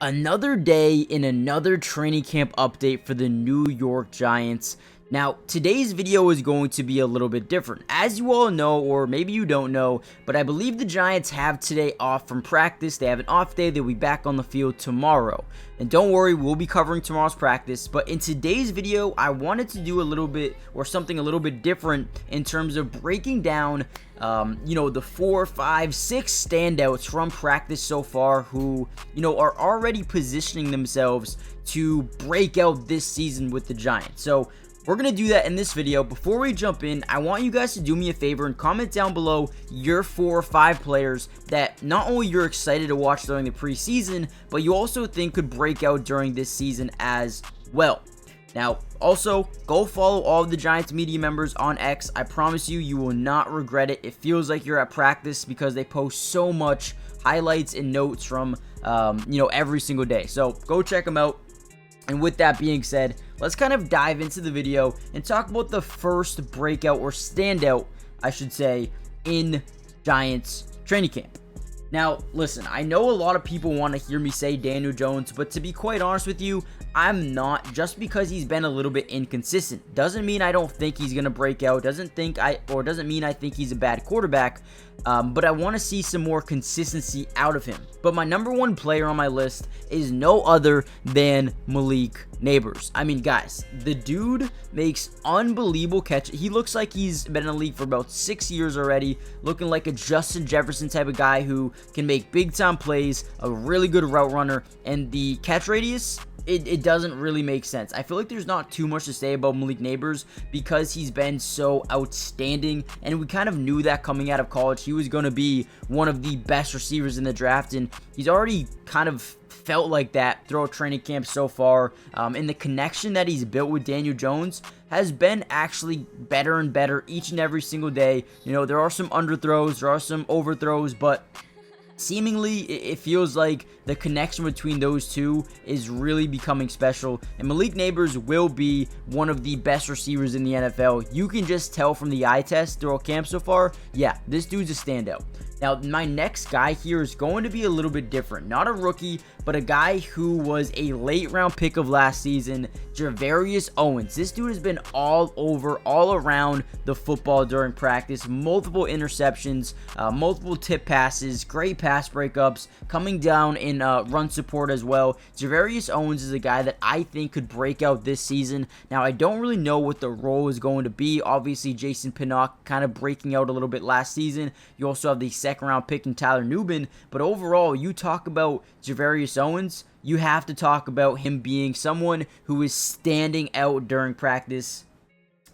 Another day in another training camp update for the New York Giants. Now, today's video is going to be a little bit different. As you all know, or maybe you don't know, but I believe the Giants have today off from practice. They have an off day. They'll be back on the field tomorrow. And don't worry, we'll be covering tomorrow's practice. But in today's video, I wanted to do a little bit, or something a little bit different in terms of breaking down the 4, 5, 6 standouts from practice so far who, are already positioning themselves to break out this season with the Giants. So we're going to do that in this video. Before we jump in, I want you guys to do me a favor and comment down below your 4 or 5 players that not only you're excited to watch during the preseason, but you also think could break out during this season as well. Now, also, go follow all of the Giants media members on X. I promise you, you will not regret it. It feels like you're at practice because they post so much highlights and notes from, every single day. So go check them out. And with that being said, let's kind of dive into the video and talk about the first breakout or standout, I should say, in Giants training camp. Now, listen, I know a lot of people want to hear me say Daniel Jones, but to be quite honest with you, I'm not. Just because he's been a little bit inconsistent doesn't mean I don't think he's going to break out, doesn't mean I think he's a bad quarterback, but I want to see some more consistency out of him. But my number one player on my list is no other than Malik Neighbors. I mean, guys, the dude makes unbelievable catches. He looks like he's been in the league for about 6 years already, looking like a Justin Jefferson type of guy who can make big time plays, a really good route runner, and the catch radius, it doesn't really make sense. I feel like there's not too much to say about Malik Neighbors because he's been so outstanding, and we kind of knew that coming out of college. He was going to be one of the best receivers in the draft, and he's already kind of felt like that throughout training camp so far. And the connection that he's built with Daniel Jones has been actually better and better each and every single day. There are some underthrows, there are some overthrows, but seemingly, it feels like the connection between those two is really becoming special, and Malik Neighbors will be one of the best receivers in the NFL. You can just tell from the eye test throughout camp so far, yeah, this dude's a standout. Now, my next guy here is going to be a little bit different. Not a rookie, but a guy who was a late-round pick of last season, Dearius Owens. This dude has been all over, all around the football during practice. Multiple interceptions, multiple tip passes, great pass breakups, coming down in run support as well. Dearius Owens is a guy that I think could break out this season. Now, I don't really know what the role is going to be. Obviously, Jason Pinnock kind of breaking out a little bit last season. You also have the second-round pick in Tyler Nubin, but overall, you talk about Dearius Owens, you have to talk about him being someone who is standing out during practice.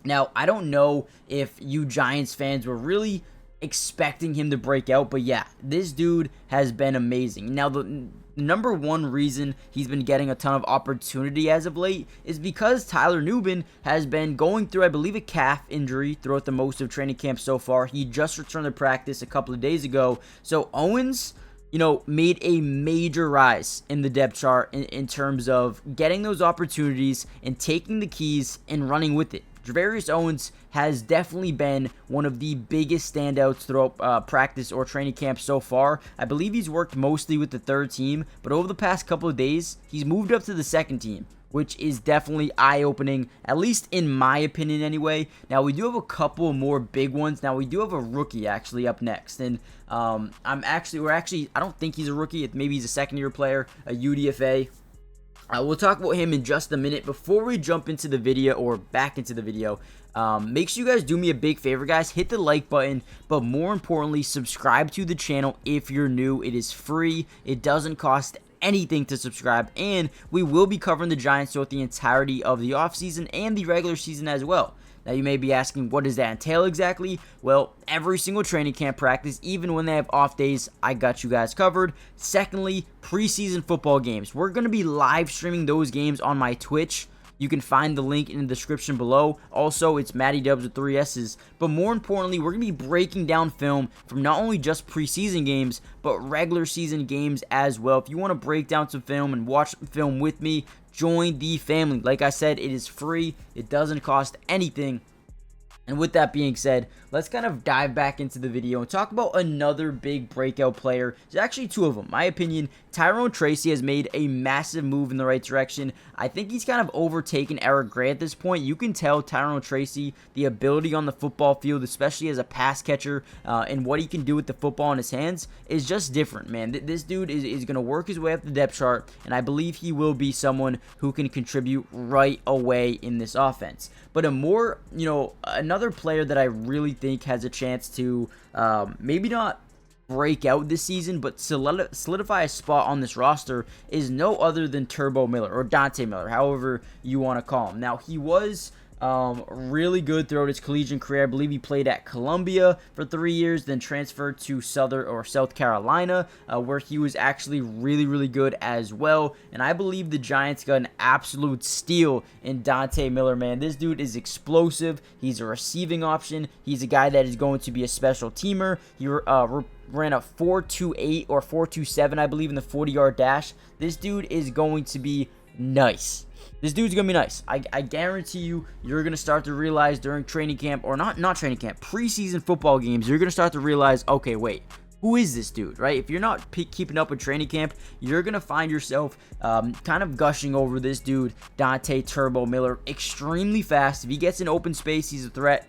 Now, I don't know if you Giants fans were really expecting him to break out, but yeah, this dude has been amazing. Now, the number one reason he's been getting a ton of opportunity as of late is because Tyler Nubin has been going through, I believe, a calf injury throughout the most of training camp so far. He just returned to practice a couple of days ago. So Owens, made a major rise in the depth chart in terms of getting those opportunities and taking the keys and running with it. Dearius Owens has definitely been one of the biggest standouts throughout practice or training camp so far. I believe he's worked mostly with the third team, but over the past couple of days, he's moved up to the second team, which is definitely eye-opening, at least in my opinion anyway. Now, we do have a couple more big ones. Now, we do have a rookie actually up next, and I don't think he's a rookie. Maybe he's a second-year player, a UDFA. We'll talk about him in just a minute. Before we jump into the video, or back into the video, make sure you guys do me a big favor, guys. Hit the like button, but more importantly, subscribe to the channel if you're new. It is free. It doesn't cost anything to subscribe, and we will be covering the Giants throughout the entirety of the offseason and the regular season as well. Now, you may be asking, what does that entail exactly? Well, every single training camp practice, even when they have off days, I got you guys covered. Secondly, preseason football games. We're going to be live streaming those games on my Twitch. You can find the link in the description below. Also, it's Matty Dubs with 3 S's. But more importantly, we're going to be breaking down film from not only just preseason games, but regular season games as well. If you want to break down some film and watch film with me, join the family. Like I said, it is free. It doesn't cost anything. And with that being said, let's kind of dive back into the video and talk about another big breakout player. There's actually two of them. My opinion, Tyrone Tracy has made a massive move in the right direction. I think he's kind of overtaken Eric Gray at this point. You can tell Tyrone Tracy, the ability on the football field, especially as a pass catcher, and what he can do with the football in his hands is just different, man. This dude is going to work his way up the depth chart, and I believe he will be someone who can contribute right away in this offense. But another player that I really think has a chance to maybe not break out this season, but solidify a spot on this roster is no other than Turbo Miller, or Dante Miller, however you want to call him. Now, he was really good throughout his collegiate career. I believe he played at Columbia for 3 years, then transferred to South Carolina, where he was actually really good as well. And I believe the Giants got an absolute steal in Dante Miller, man. This dude is explosive. He's a receiving option. He's a guy that is going to be a special teamer. He ran a 4.28 or 4.27, I believe, in the 40-yard dash. This dude is going to be nice. This dude's going to be nice. I guarantee you're going to start to realize during training camp, or not training camp, preseason football games, you're going to start to realize, okay, wait, who is this dude, right? If you're not keeping up with training camp, you're going to find yourself kind of gushing over this dude, Dante Turbo Miller. Extremely fast. If he gets in open space, he's a threat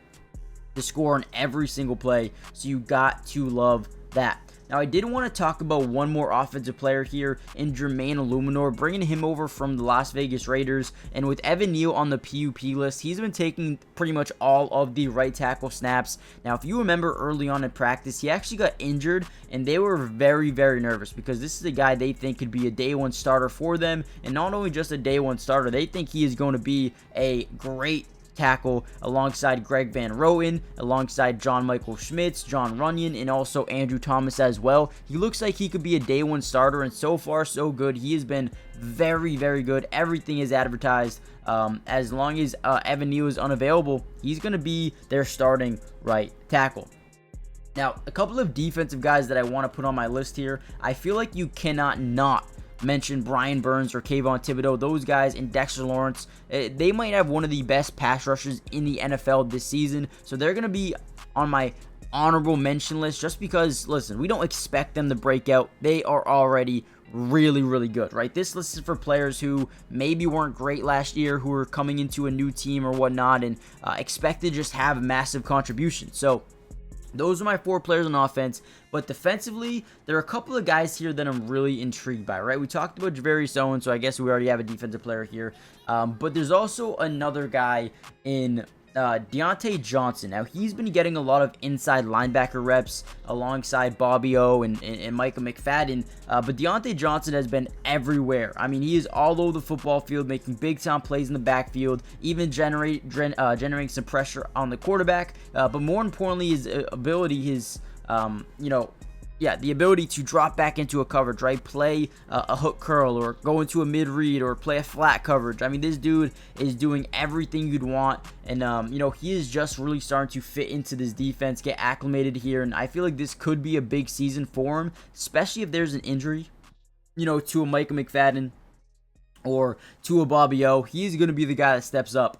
to score on every single play, so you got to love that. Now, I did want to talk about one more offensive player here in Jermaine Illuminor, bringing him over from the Las Vegas Raiders. And with Evan Neal on the PUP list, he's been taking pretty much all of the right tackle snaps. Now, if you remember early on in practice, he actually got injured, and they were very nervous because this is a guy they think could be a day one starter for them. And not only just a day one starter, they think he is going to be a great tackle alongside Greg Van Roten, alongside John Michael Schmitz, John Runyon, and also Andrew Thomas as well. He looks like he could be a day one starter, and so far so good. He has been very good. Everything is advertised. As long as Evan Neal is unavailable, he's going to be their starting right tackle. Now, a couple of defensive guys that I want to put on my list here. I feel like you cannot not mention Brian Burns or Kayvon Thibodeau. Those guys, and Dexter Lawrence, they might have one of the best pass rushers in the NFL this season, so they're going to be on my honorable mention list just because, listen, we don't expect them to break out. They are already really good, right? This list is for players who maybe weren't great last year, who are coming into a new team or whatnot, and expect to just have massive contributions. So those are my 4 players on offense. But defensively, there are a couple of guys here that I'm really intrigued by, right? We talked about Dearius Owens, so I guess we already have a defensive player here. But there's also another guy in Deontay Johnson. Now, he's been getting a lot of inside linebacker reps alongside Bobby O and Micah McFadden. But Deontay Johnson has been everywhere. I mean, he is all over the football field, making big-time plays in the backfield, even generating some pressure on the quarterback. But more importantly, his ability, the ability to drop back into a coverage, right? Play a hook curl, or go into a mid-read, or play a flat coverage. I mean, this dude is doing everything you'd want, and he is just really starting to fit into this defense, get acclimated here, and I feel like this could be a big season for him, especially if there's an injury, to a Micah McFadden or to a Bobby O. He's going to be the guy that steps up.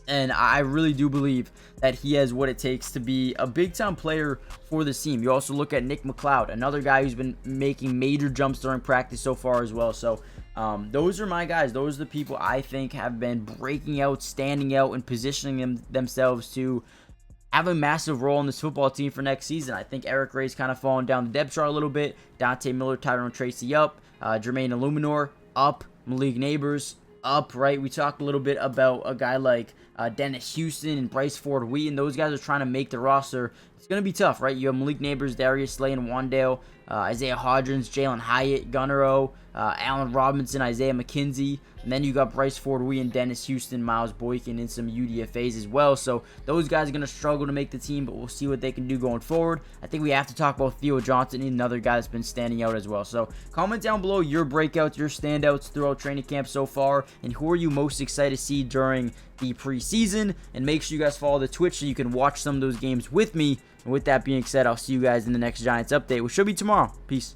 And I really do believe that he has what it takes to be a big-time player for this team. You also look at Nick McLeod, another guy who's been making major jumps during practice so far as well. So those are my guys. Those are the people I think have been breaking out, standing out, and positioning themselves to have a massive role in this football team for next season. I think Eric Gray's kind of fallen down the depth chart a little bit. Dante Miller, Tyrone Tracy up. Jermaine Illuminor up. Malik Neighbors up, right? We talked a little bit about a guy like Dennis Houston and Bryce Ford Wheaton. Those guys are trying to make the roster. It's going to be tough, right? You have Malik Neighbors, Darius Slay, and Wandale, Isaiah Hodgins, Jalen Hyatt, Gunnar O, Allen Robinson, Isaiah McKenzie, and then you got Bryce Ford Wheaton, Dennis Houston, Miles Boykin, and some UDFAs as well. So those guys are going to struggle to make the team, but we'll see what they can do going forward. I think we have to talk about Theo Johnson, another guy that's been standing out as well. So comment down below your breakouts, your standouts throughout training camp so far, and who are you most excited to see during the preseason. And make sure you guys follow the Twitch so you can watch some of those games with me. And with that being said, I'll see you guys in the next Giants update, which should be tomorrow. Peace.